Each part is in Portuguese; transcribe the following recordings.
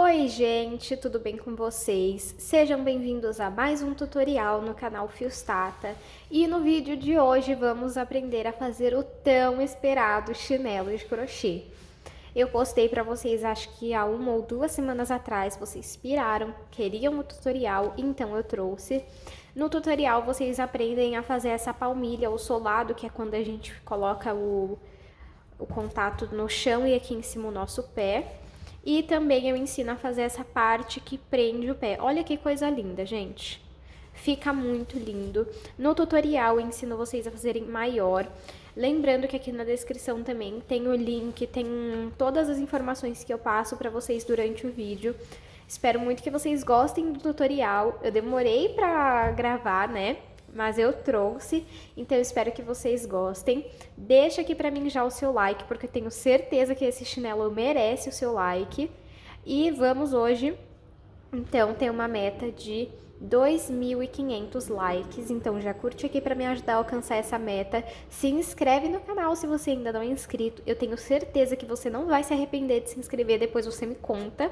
Oi gente, tudo bem com vocês? Sejam bem-vindos a mais um tutorial no canal Fiostata e no vídeo de hoje vamos aprender a fazer o tão esperado chinelo de crochê. Eu postei para vocês acho que há 1 ou 2 semanas atrás, vocês piraram, queriam o tutorial, então eu trouxe. No tutorial vocês aprendem a fazer essa palmilha, o solado, que é quando a gente coloca o contato no chão e aqui em cima o nosso pé. E também eu ensino a fazer essa parte que prende o pé. Olha que coisa linda, gente. Fica muito lindo. No tutorial eu ensino vocês a fazerem maior. Lembrando que aqui na descrição também tem o link, tem todas as informações que eu passo para vocês durante o vídeo. Espero muito que vocês gostem do tutorial. Eu demorei para gravar, né? Mas eu trouxe, então eu espero que vocês gostem. Deixa aqui pra mim já o seu like, porque eu tenho certeza que esse chinelo merece o seu like. E vamos hoje, então, ter uma meta de 2.500 likes, então já curte aqui para me ajudar a alcançar essa meta. Se inscreve no canal se você ainda não é inscrito, eu tenho certeza que você não vai se arrepender de se inscrever, depois você me conta.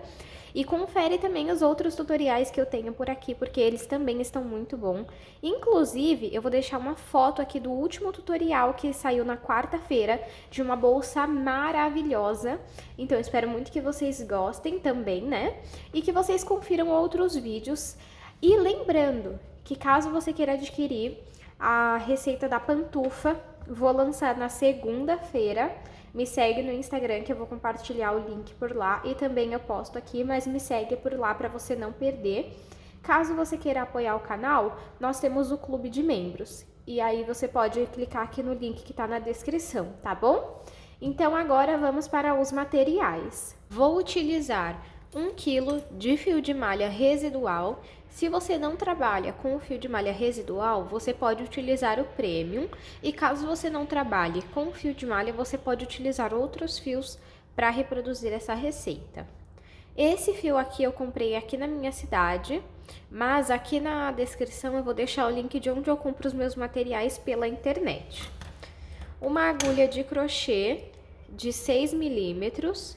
E confere também os outros tutoriais que eu tenho por aqui, porque eles também estão muito bons. Inclusive, eu vou deixar uma foto aqui do último tutorial que saiu na quarta-feira, de uma bolsa maravilhosa. Então, eu espero muito que vocês gostem também, né? E que vocês confiram outros vídeos. E lembrando que caso você queira adquirir a receita da pantufa, vou lançar na segunda-feira. Me segue no Instagram que eu vou compartilhar o link por lá e também eu posto aqui, mas me segue por lá para você não perder. Caso você queira apoiar o canal, nós temos o clube de membros. E aí você pode clicar aqui no link que está na descrição, tá bom? Então agora vamos para os materiais. Vou utilizar 1 kg de fio de malha residual. Se você não trabalha com o fio de malha residual, você pode utilizar o premium. E caso você não trabalhe com o fio de malha, você pode utilizar outros fios para reproduzir essa receita. Esse fio aqui eu comprei aqui na minha cidade, mas aqui na descrição eu vou deixar o link de onde eu compro os meus materiais pela internet. Uma agulha de crochê de 6 milímetros,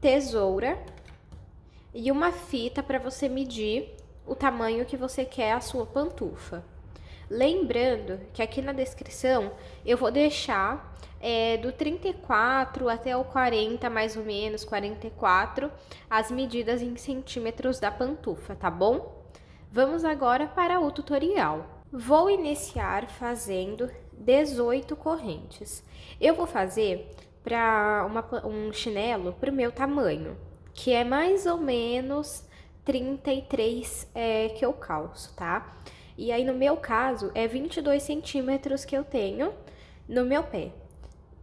tesoura e uma fita para você medir o tamanho que você quer a sua pantufa. Lembrando que aqui na descrição eu vou deixar do 34 até o 40, mais ou menos, 44, as medidas em centímetros da pantufa, tá bom? Vamos agora para o tutorial. Vou iniciar fazendo 18 correntes. Eu vou fazer para um chinelo para o meu tamanho, que é mais ou menos 33 que eu calço, tá? E aí, no meu caso, é 22 centímetros que eu tenho no meu pé.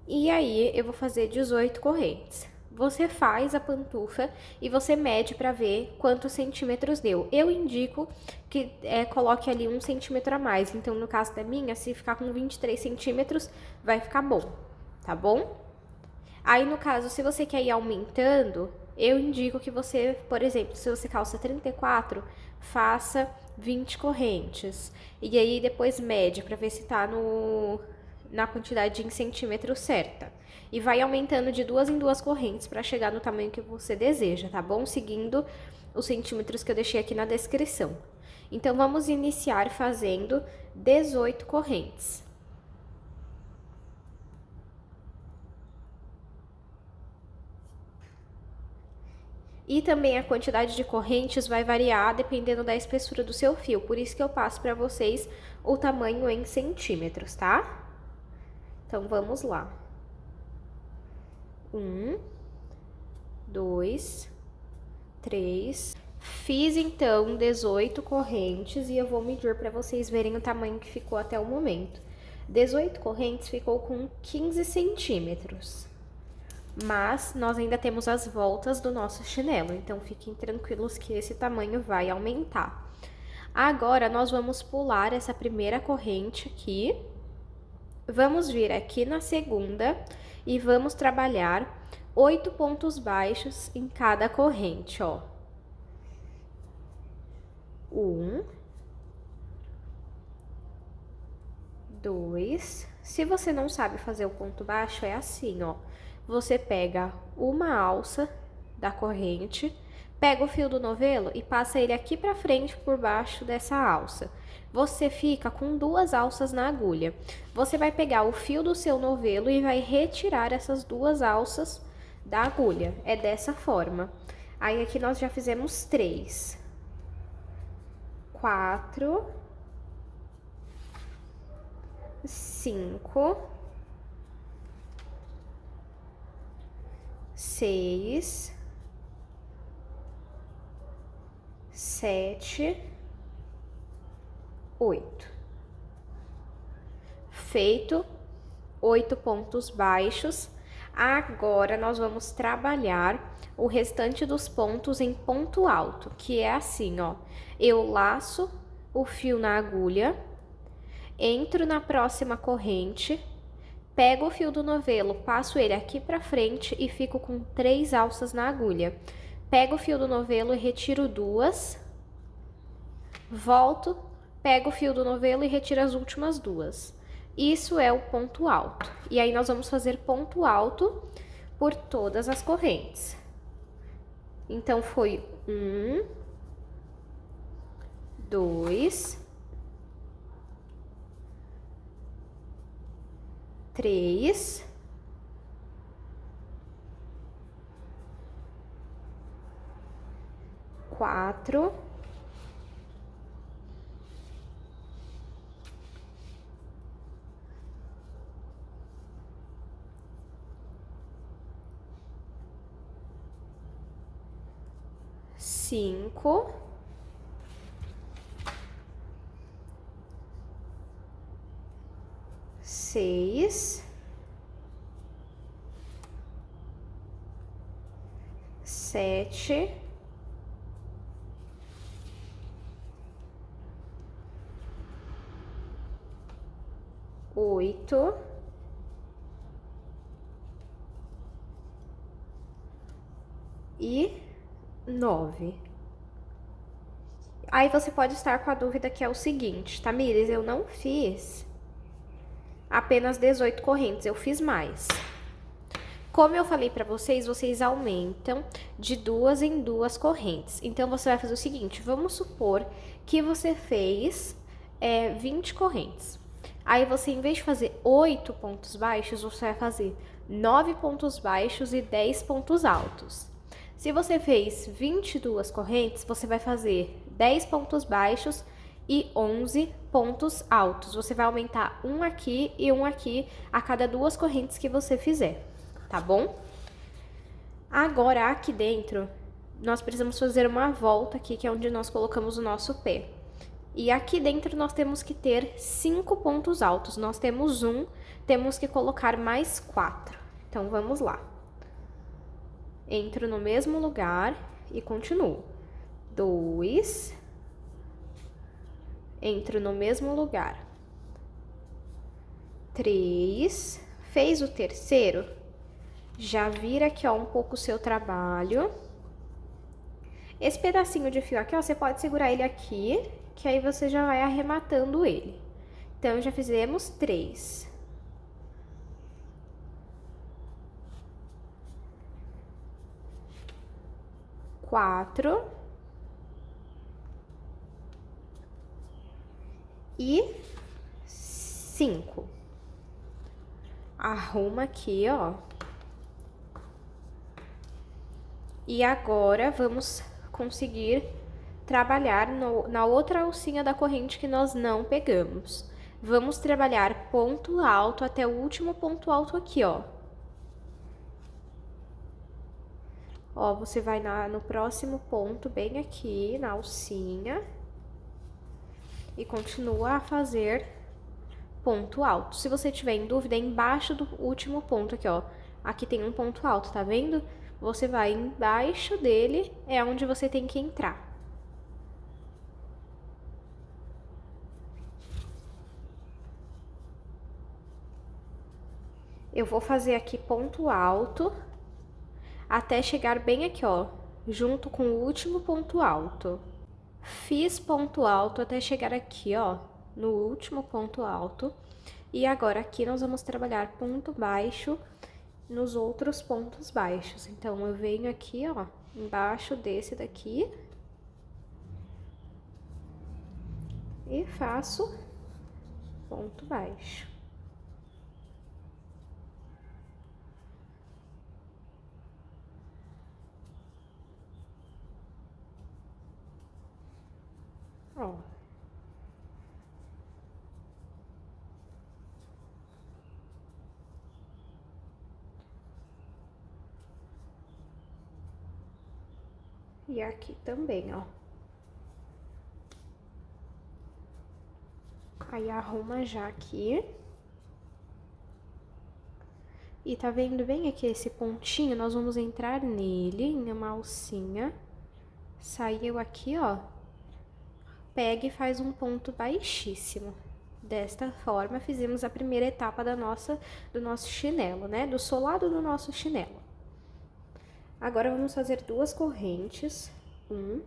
E aí, eu vou fazer 18 correntes. Você faz a pantufa e você mede para ver quantos centímetros deu. Eu indico que coloque ali 1 centímetro a mais. Então, no caso da minha, se ficar com 23 centímetros, vai ficar bom, tá bom? Aí, no caso, se você quer ir aumentando, eu indico que você, por exemplo, se você calça 34, faça 20 correntes. E aí, depois mede para ver se tá na quantidade em centímetros certa. E vai aumentando de 2 em 2 correntes para chegar no tamanho que você deseja, tá bom? Seguindo os centímetros que eu deixei aqui na descrição. Então, vamos iniciar fazendo 18 correntes. E também a quantidade de correntes vai variar dependendo da espessura do seu fio. Por isso que eu passo para vocês o tamanho em centímetros, tá? Então, vamos lá. 1, 2, 3. Fiz, então, 18 correntes e eu vou medir para vocês verem o tamanho que ficou até o momento. 18 correntes ficou com 15 centímetros. Mas nós ainda temos as voltas do nosso chinelo, então fiquem tranquilos que esse tamanho vai aumentar. Agora, nós vamos pular essa primeira corrente aqui, vamos vir aqui na segunda e vamos trabalhar 8 pontos baixos em cada corrente, ó. 1, 2, se você não sabe fazer o ponto baixo, é assim, ó. Você pega uma alça da corrente, pega o fio do novelo e passa ele aqui pra frente por baixo dessa alça. Você fica com 2 alças na agulha. Você vai pegar o fio do seu novelo e vai retirar essas 2 alças da agulha. É dessa forma. Aí aqui nós já fizemos 3, 4, 5, 6, 7, 8. Feito 8 pontos baixos. Agora nós vamos trabalhar o restante dos pontos em ponto alto, que é assim, ó. Eu laço o fio na agulha, entro na próxima corrente, pego o fio do novelo, passo ele aqui pra frente e fico com 3 alças na agulha. Pego o fio do novelo e retiro 2, volto, pego o fio do novelo e retiro as últimas 2. Isso é o ponto alto. E aí nós vamos fazer ponto alto por todas as correntes. Então foi 1, 2, 3, 4, 5, 6, 7, 8, e 9. Aí você pode estar com a dúvida que é o seguinte, Tamires, eu não fiz apenas 18 correntes, eu fiz mais. Como eu falei pra vocês, vocês aumentam de 2 em 2 correntes. Então, você vai fazer o seguinte, vamos supor que você fez 20 correntes. Aí, você, em vez de fazer 8 pontos baixos, você vai fazer 9 pontos baixos e 10 pontos altos. Se você fez 22 correntes, você vai fazer 10 pontos baixos e 11 pontos altos. Você vai aumentar um aqui e um aqui a cada 2 correntes que você fizer, tá bom? Agora, aqui dentro, nós precisamos fazer uma volta aqui, que é onde nós colocamos o nosso pé. E aqui dentro nós temos que ter 5 pontos altos. Nós temos 1, temos que colocar mais 4. Então, vamos lá. Entro no mesmo lugar e continuo. 2. Entro no mesmo lugar. 3. Fez o terceiro? Já vira aqui, ó, um pouco o seu trabalho. Esse pedacinho de fio aqui, ó, você pode segurar ele aqui, que aí você já vai arrematando ele. Então, já fizemos 3. 4 e 5. Arruma aqui, ó. E agora, vamos conseguir trabalhar na outra alcinha da corrente que nós não pegamos. Vamos trabalhar ponto alto até o último ponto alto aqui, ó. Ó, você vai no próximo ponto, bem aqui, na alcinha. E continua a fazer ponto alto. Se você tiver em dúvida, é embaixo do último ponto aqui, ó. Aqui tem um ponto alto, tá vendo? Você vai embaixo dele, é onde você tem que entrar. Eu vou fazer aqui ponto alto até chegar bem aqui, ó, junto com o último ponto alto. Fiz ponto alto até chegar aqui, ó, no último ponto alto. E agora aqui nós vamos trabalhar ponto baixo nos outros pontos baixos. Então, eu venho aqui, ó, embaixo desse daqui e faço ponto baixo. Ó. E aqui também, ó. Aí, arruma já aqui. E tá vendo bem aqui esse pontinho? Nós vamos entrar nele, em uma alcinha. Saiu aqui, ó. Pega e faz um ponto baixíssimo. Desta forma, fizemos a primeira etapa do nosso chinelo, né? Do solado do nosso chinelo. Agora, vamos fazer 2 correntes. 1,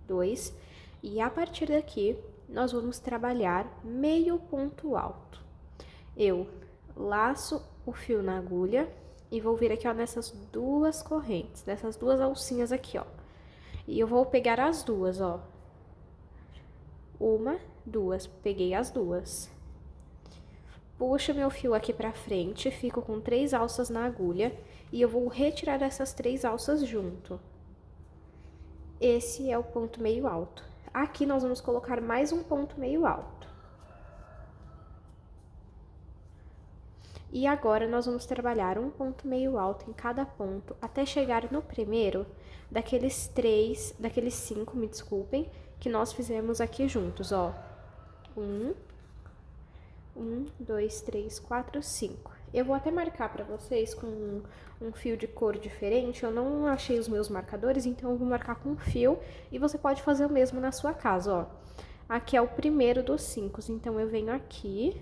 2. E a partir daqui, nós vamos trabalhar meio ponto alto. Eu laço o fio na agulha e vou vir aqui, ó, nessas 2 correntes, nessas 2 alcinhas aqui, ó. E eu vou pegar as 2, ó. 1, 2, peguei as 2. Puxo meu fio aqui pra frente, fico com 3 alças na agulha e eu vou retirar essas 3 alças junto. Esse é o ponto meio alto. Aqui nós vamos colocar mais um ponto meio alto. E agora, nós vamos trabalhar um ponto meio alto em cada ponto, até chegar no primeiro daqueles 5, me desculpem, que nós fizemos aqui juntos, ó. 1, 2, 3, 4, 5. Eu vou até marcar pra vocês com um fio de cor diferente. Eu não achei os meus marcadores, então eu vou marcar com um fio. E você pode fazer o mesmo na sua casa, ó. Aqui é o primeiro dos 5, então eu venho aqui,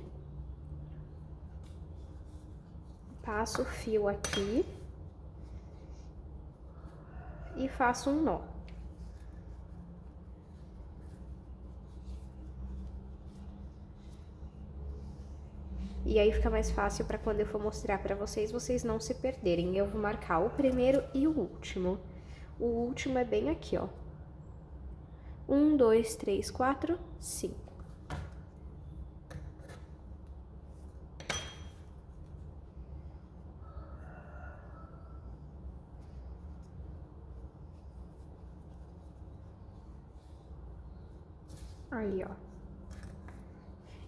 passo o fio aqui e faço um nó. E aí fica mais fácil para quando eu for mostrar para vocês, vocês não se perderem. Eu vou marcar o primeiro e o último. O último é bem aqui, ó. 1, 2, 3, 4, 5. Aí, ó.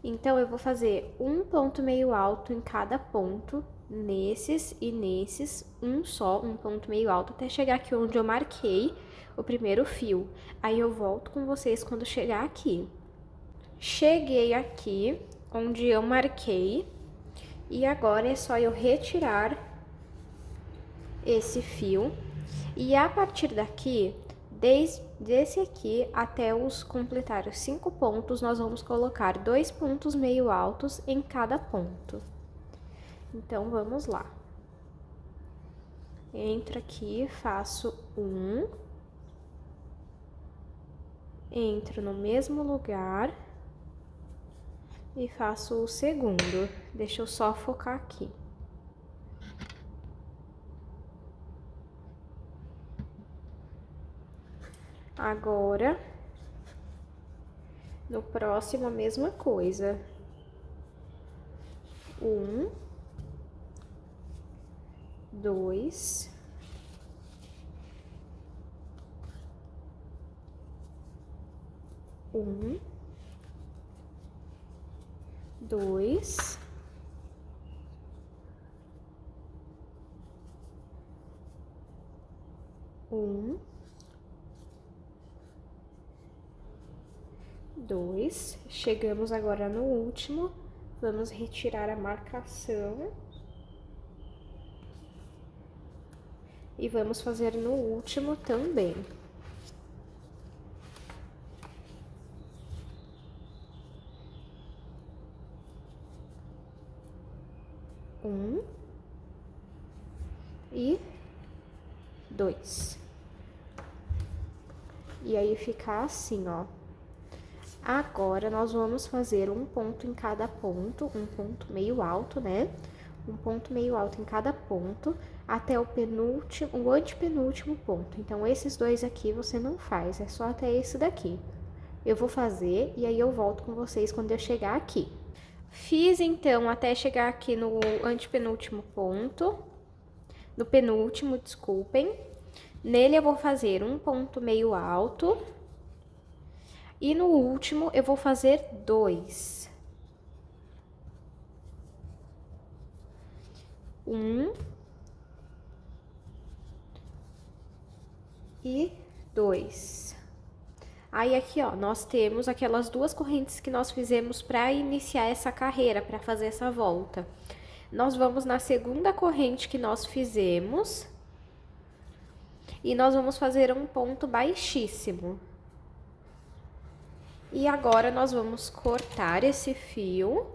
Então, eu vou fazer um ponto meio alto em cada ponto, nesses e nesses, um só, um ponto meio alto, até chegar aqui onde eu marquei o primeiro fio. Aí, eu volto com vocês quando chegar aqui. Cheguei aqui, onde eu marquei, e agora é só eu retirar esse fio. E a partir daqui, desde esse aqui até completar os 5 pontos, nós vamos colocar 2 pontos meio altos em cada ponto. Então, vamos lá. Entro aqui, faço 1. Entro no mesmo lugar e faço o segundo. Deixa eu só focar aqui. Agora, no próximo, a mesma coisa. 1, 2, 1, 2, 1, 2. Chegamos agora no último, vamos retirar a marcação. E vamos fazer no último também. Um e 2. E aí fica assim, ó. Agora, nós vamos fazer um ponto em cada ponto, um ponto meio alto, né? Um ponto meio alto em cada ponto, até o penúltimo, o antepenúltimo ponto. Então, esses dois aqui você não faz, é só até esse daqui. Eu vou fazer e aí eu volto com vocês quando eu chegar aqui. Fiz, então, até chegar aqui no antepenúltimo ponto, no penúltimo, desculpem. Nele eu vou fazer um ponto meio alto e no último eu vou fazer 2. 1 e 2. Aí aqui, ó, nós temos aquelas duas correntes que nós fizemos para iniciar essa carreira, para fazer essa volta. Nós vamos na segunda corrente que nós fizemos e nós vamos fazer um ponto baixíssimo. E agora nós vamos cortar esse fio.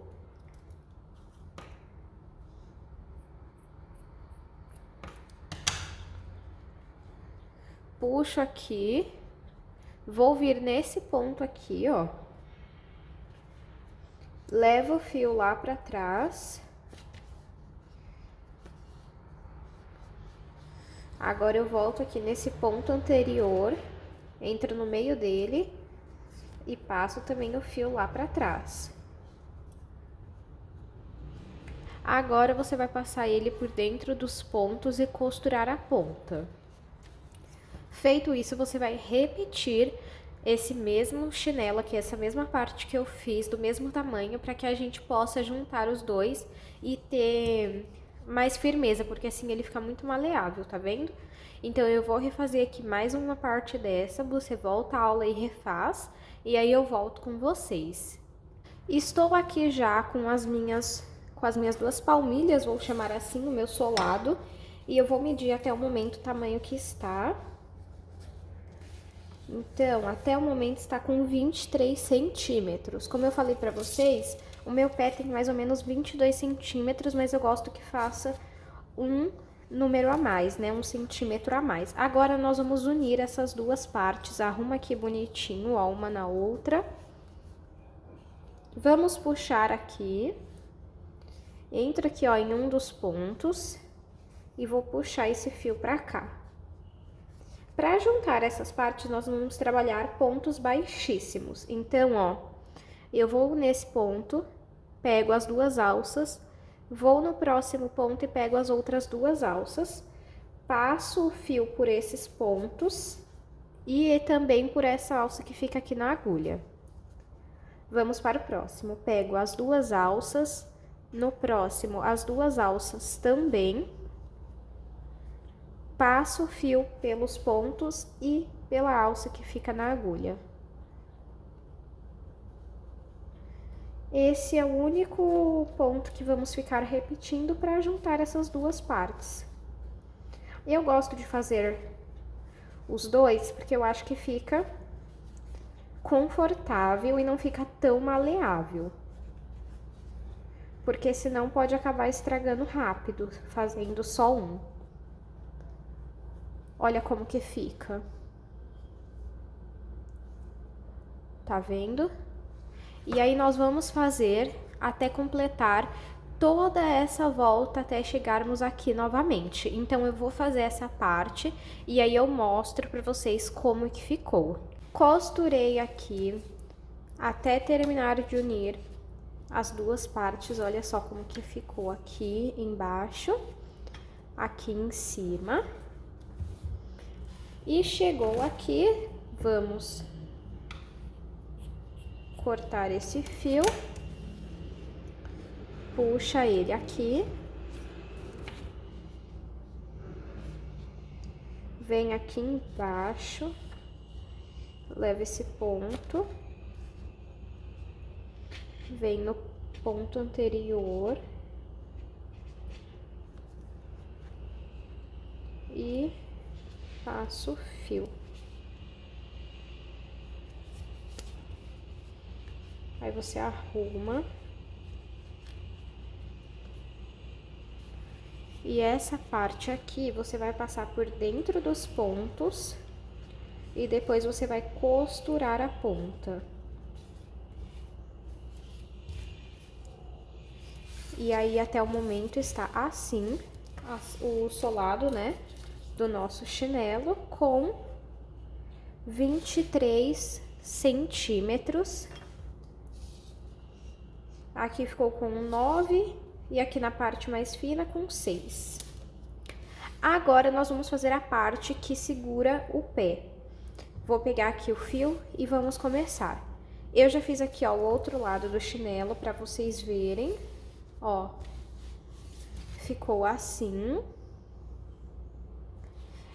Puxo aqui. Vou vir nesse ponto aqui, ó. Levo o fio lá pra trás. Agora eu volto aqui nesse ponto anterior, entro no meio dele e passo também o fio lá pra trás. Agora você vai passar ele por dentro dos pontos e costurar a ponta. Feito isso, você vai repetir esse mesmo chinelo aqui, essa mesma parte que eu fiz, do mesmo tamanho, para que a gente possa juntar os dois e ter mais firmeza, porque assim ele fica muito maleável, tá vendo? Então, eu vou refazer aqui mais uma parte dessa, você volta a aula e refaz, e aí eu volto com vocês. Estou aqui já com as minhas duas palmilhas, vou chamar assim, o meu solado, e eu vou medir até o momento o tamanho que está. Então, até o momento está com 23 centímetros. Como eu falei pra vocês, o meu pé tem mais ou menos 22 centímetros, mas eu gosto que faça um número a mais, né? 1 centímetro a mais. Agora, nós vamos unir essas duas partes. Arruma aqui bonitinho, ó, uma na outra. Vamos puxar aqui. Entro aqui, ó, em um dos pontos e vou puxar esse fio pra cá. Para juntar essas partes, nós vamos trabalhar pontos baixíssimos. Então, ó, eu vou nesse ponto, pego as duas alças, vou no próximo ponto e pego as outras duas alças, passo o fio por esses pontos e também por essa alça que fica aqui na agulha. Vamos para o próximo. Pego as duas alças, no próximo as duas alças também. Passo o fio pelos pontos e pela alça que fica na agulha. Esse é o único ponto que vamos ficar repetindo para juntar essas duas partes. Eu gosto de fazer os dois porque eu acho que fica confortável e não fica tão maleável. Porque senão pode acabar estragando rápido, fazendo só um. Olha como que fica. Tá vendo? E aí, nós vamos fazer até completar toda essa volta até chegarmos aqui novamente. Então, eu vou fazer essa parte e aí eu mostro pra vocês como que ficou. Costurei aqui até terminar de unir as duas partes. Olha só como que ficou aqui embaixo, aqui em cima. E chegou aqui, vamos cortar esse fio, puxa ele aqui, vem aqui embaixo, leva esse ponto, vem no ponto anterior e passo o fio. Aí você arruma. E essa parte aqui, você vai passar por dentro dos pontos e depois você vai costurar a ponta. E aí, até o momento, está assim, o solado, né, do nosso chinelo com 23 centímetros. Aqui ficou com 9 e aqui na parte mais fina com 6. Agora, nós vamos fazer a parte que segura o pé. Vou pegar aqui o fio e vamos começar. Eu já fiz aqui, ó, o outro lado do chinelo para vocês verem, ó. Ficou assim.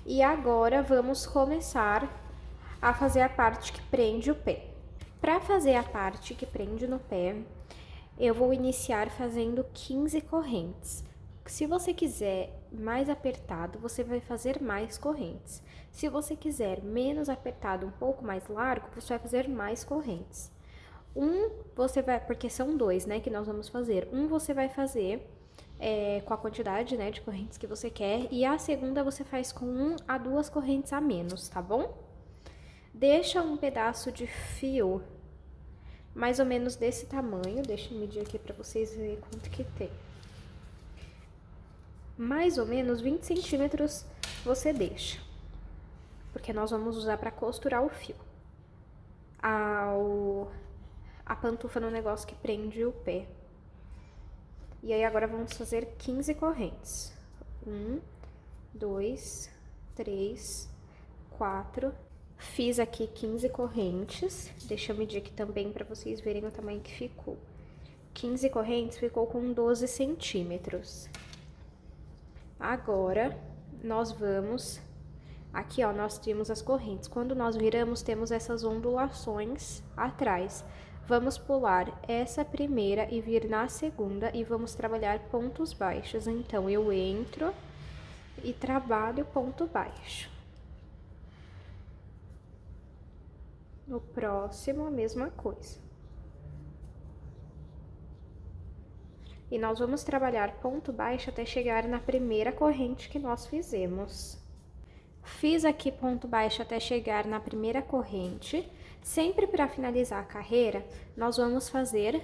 E agora, vamos começar a fazer a parte que prende o pé. Para fazer a parte que prende no pé, eu vou iniciar fazendo 15 correntes. Se você quiser mais apertado, você vai fazer mais correntes. Se você quiser menos apertado, um pouco mais largo, você vai fazer mais correntes. Você vai, porque são 2, né, que nós vamos fazer. Você vai fazer com a quantidade, né, de correntes que você quer. E a segunda você faz com 1 a 2 correntes a menos, tá bom? Deixa um pedaço de fio mais ou menos desse tamanho. Deixa eu medir aqui pra vocês verem quanto que tem. Mais ou menos 20 centímetros você deixa, porque nós vamos usar para costurar o fio. A pantufa no negócio que prende o pé. E aí, agora vamos fazer 15 correntes. 1, 2, 3, 4. Fiz aqui 15 correntes. Deixa eu medir aqui também para vocês verem o tamanho que ficou. 15 correntes ficou com 12 centímetros. Agora, nós vamos... Aqui, ó, nós temos as correntes. Quando nós viramos, temos essas ondulações atrás. Vamos pular essa primeira e vir na segunda e vamos trabalhar pontos baixos. Então, eu entro e trabalho ponto baixo. No próximo, a mesma coisa. E nós vamos trabalhar ponto baixo até chegar na primeira corrente que nós fizemos. Fiz aqui ponto baixo até chegar na primeira corrente. Sempre para finalizar a carreira, nós vamos fazer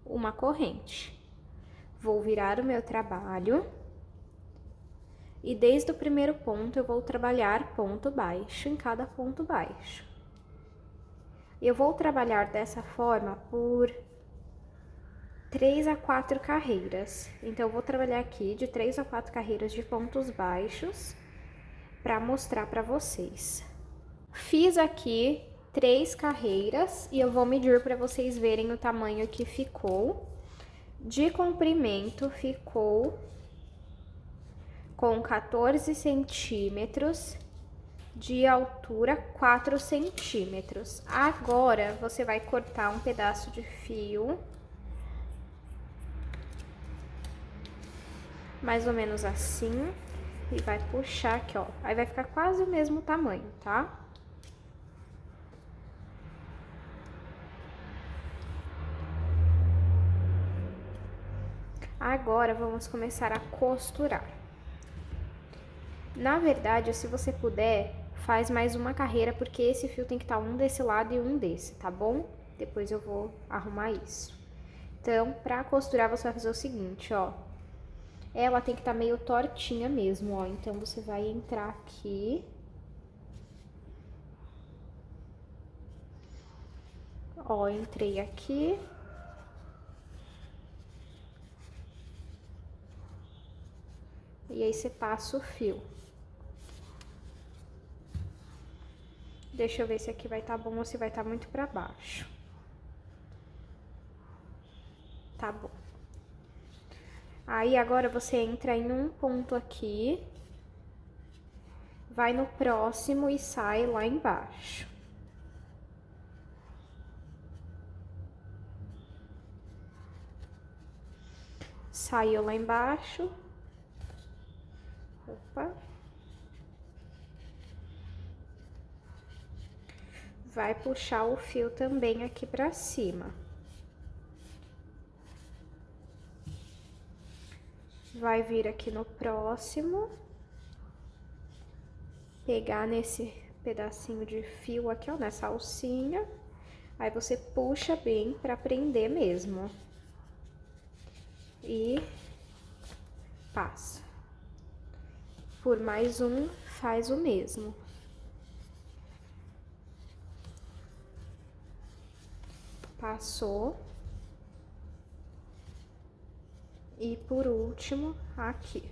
uma corrente. Vou virar o meu trabalho. E desde o primeiro ponto, eu vou trabalhar ponto baixo em cada ponto baixo. Eu vou trabalhar dessa forma por 3 a 4 carreiras. Então, eu vou trabalhar aqui de 3 a 4 carreiras de pontos baixos para mostrar para vocês. Fiz aqui 3 carreiras e eu vou medir para vocês verem o tamanho que ficou. De comprimento, ficou com 14 centímetros, de altura 4 centímetros. Agora, você vai cortar um pedaço de fio, mais ou menos assim, e vai puxar aqui, ó. Aí vai ficar quase o mesmo tamanho, tá? Agora, vamos começar a costurar. Na verdade, se você puder, faz mais uma carreira, porque esse fio tem que estar um desse lado e um desse, tá bom? Depois eu vou arrumar isso. Então, pra costurar, você vai fazer o seguinte, ó. Ela tem que estar meio tortinha mesmo, ó. Então, você vai entrar aqui. Ó, entrei aqui. E aí, você passa o fio. Deixa eu ver se aqui vai estar bom ou se vai estar muito pra baixo. Tá bom. Aí, agora, você entra em um ponto aqui, vai no próximo e sai lá embaixo. Saiu lá embaixo. Opa. Vai puxar o fio também aqui pra cima. Vai vir aqui no próximo, pegar nesse pedacinho de fio aqui, ó, nessa alcinha. Aí, você puxa bem pra prender mesmo. e passa. Por mais um, faz o mesmo. Passou. E por último, aqui.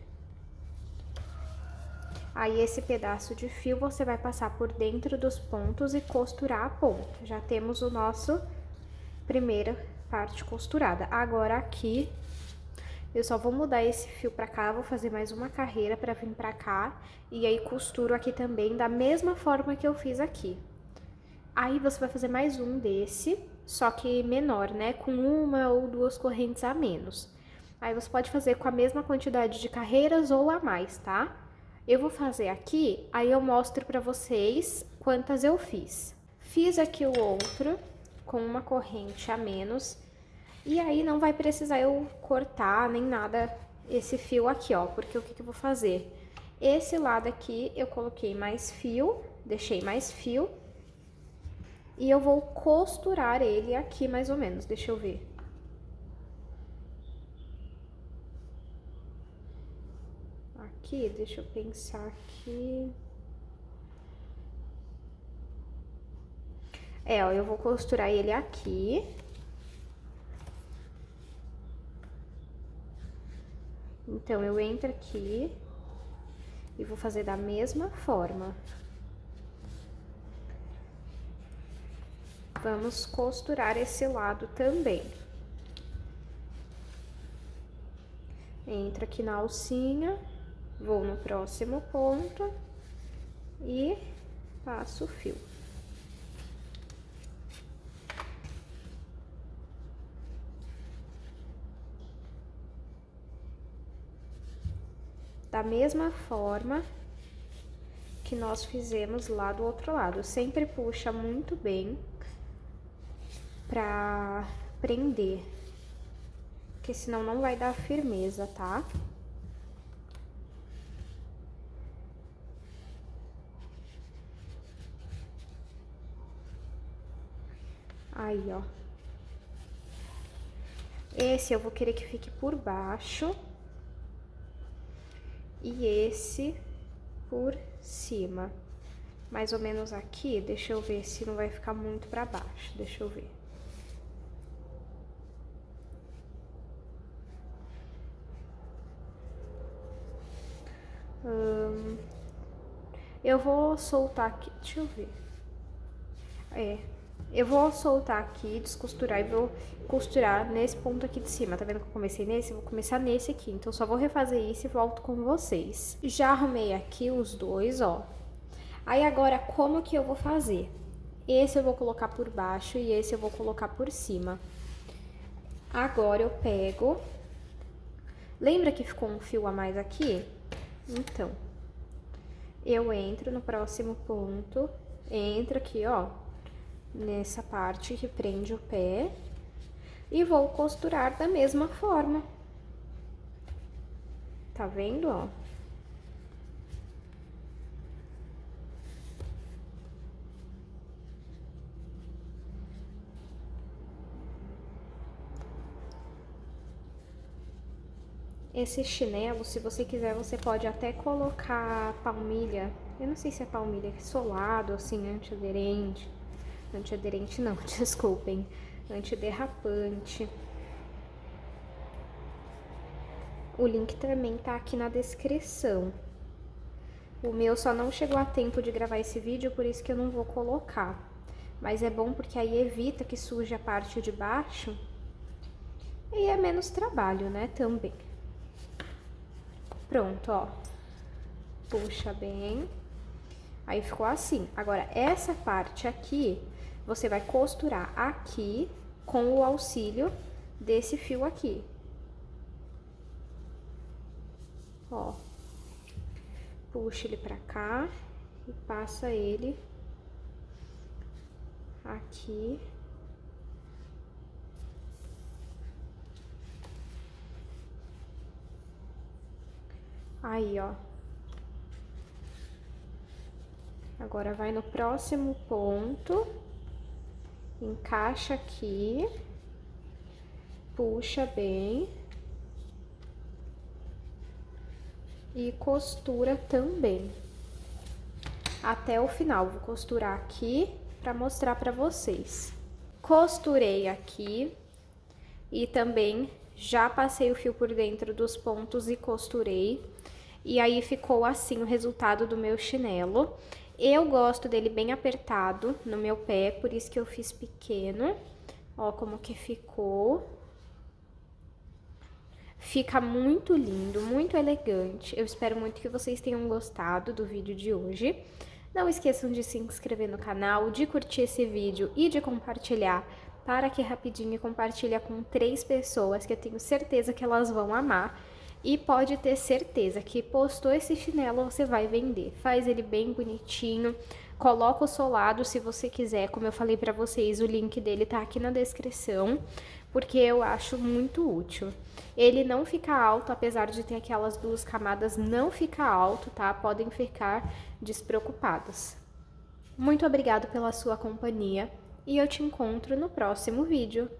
Aí, esse pedaço de fio você vai passar por dentro dos pontos e costurar a ponta. Já temos o nosso primeira parte costurada. Agora, aqui, eu só vou mudar esse fio pra cá, vou fazer mais uma carreira pra vir pra cá. E aí, costuro aqui também da mesma forma que eu fiz aqui. Aí, você vai fazer mais um desse, só que menor, né? Com uma ou duas correntes a menos. Aí, você pode fazer com a mesma quantidade de carreiras ou a mais, tá? Eu vou fazer aqui, aí eu mostro pra vocês quantas eu fiz. Fiz aqui o outro com uma corrente a menos. E aí, não vai precisar eu cortar nem nada esse fio aqui, ó. Porque o que eu vou fazer? Esse lado aqui eu coloquei mais fio, deixei mais fio. E eu vou costurar ele aqui mais ou menos, deixa eu ver. Aqui, deixa eu pensar aqui. Ó, eu vou costurar ele aqui. Então, eu entro aqui e vou fazer da mesma forma. Vamos costurar esse lado também. Entro aqui na alcinha, vou no próximo ponto e passo o fio. Da mesma forma que nós fizemos lá do outro lado. Sempre puxa muito bem pra prender, porque senão não vai dar firmeza, tá? Aí, ó. Esse eu vou querer que fique por baixo e esse por cima. Mais ou menos aqui, deixa eu ver se não vai ficar muito pra baixo, deixa eu ver. Eu vou soltar aqui, deixa eu ver. Eu vou soltar aqui, descosturar e vou costurar nesse ponto aqui de cima. Tá vendo que eu comecei nesse? Eu vou começar nesse aqui. Então, só vou refazer isso e volto com vocês. Já arrumei aqui os dois, ó. Aí, agora, como que eu vou fazer? Esse eu vou colocar por baixo e esse eu vou colocar por cima. Agora, eu pego... Lembra que ficou um fio a mais aqui? Então, eu entro no próximo ponto, entro aqui, ó, nessa parte que prende o pé e vou costurar da mesma forma. Tá vendo, ó? Esse chinelo, se você quiser, você pode até colocar palmilha. Eu não sei se é palmilha solado, assim, antiaderente. Antiaderente não, desculpem. Antiderrapante. O link também tá aqui na descrição. O meu só não chegou a tempo de gravar esse vídeo, por isso que eu não vou colocar. Mas é bom porque aí evita que suje a parte de baixo. E é menos trabalho, né, também. Pronto, ó. Puxa bem. Aí ficou assim. Agora, essa parte aqui, você vai costurar aqui com o auxílio desse fio aqui. Ó. Puxa ele pra cá e passa ele aqui. Aí, ó. Agora, vai no próximo ponto, encaixa aqui, puxa bem e costura também até o final. Vou costurar aqui para mostrar para vocês. Costurei aqui e também já passei o fio por dentro dos pontos e costurei. E aí ficou assim o resultado do meu chinelo. Eu gosto dele bem apertado no meu pé, por isso que eu fiz pequeno. Ó como que ficou. Fica muito lindo, muito elegante. Eu espero muito que vocês tenham gostado do vídeo de hoje. Não esqueçam de se inscrever no canal, de curtir esse vídeo e de compartilhar para que rapidinho compartilha com 3 pessoas que eu tenho certeza que elas vão amar. E pode ter certeza que postou esse chinelo, você vai vender. Faz ele bem bonitinho, coloca o solado se você quiser, como eu falei pra vocês, o link dele tá aqui na descrição, porque eu acho muito útil. Ele não fica alto, apesar de ter aquelas 2 camadas, não fica alto, tá? Podem ficar despreocupadas. Muito obrigada pela sua companhia e eu te encontro no próximo vídeo.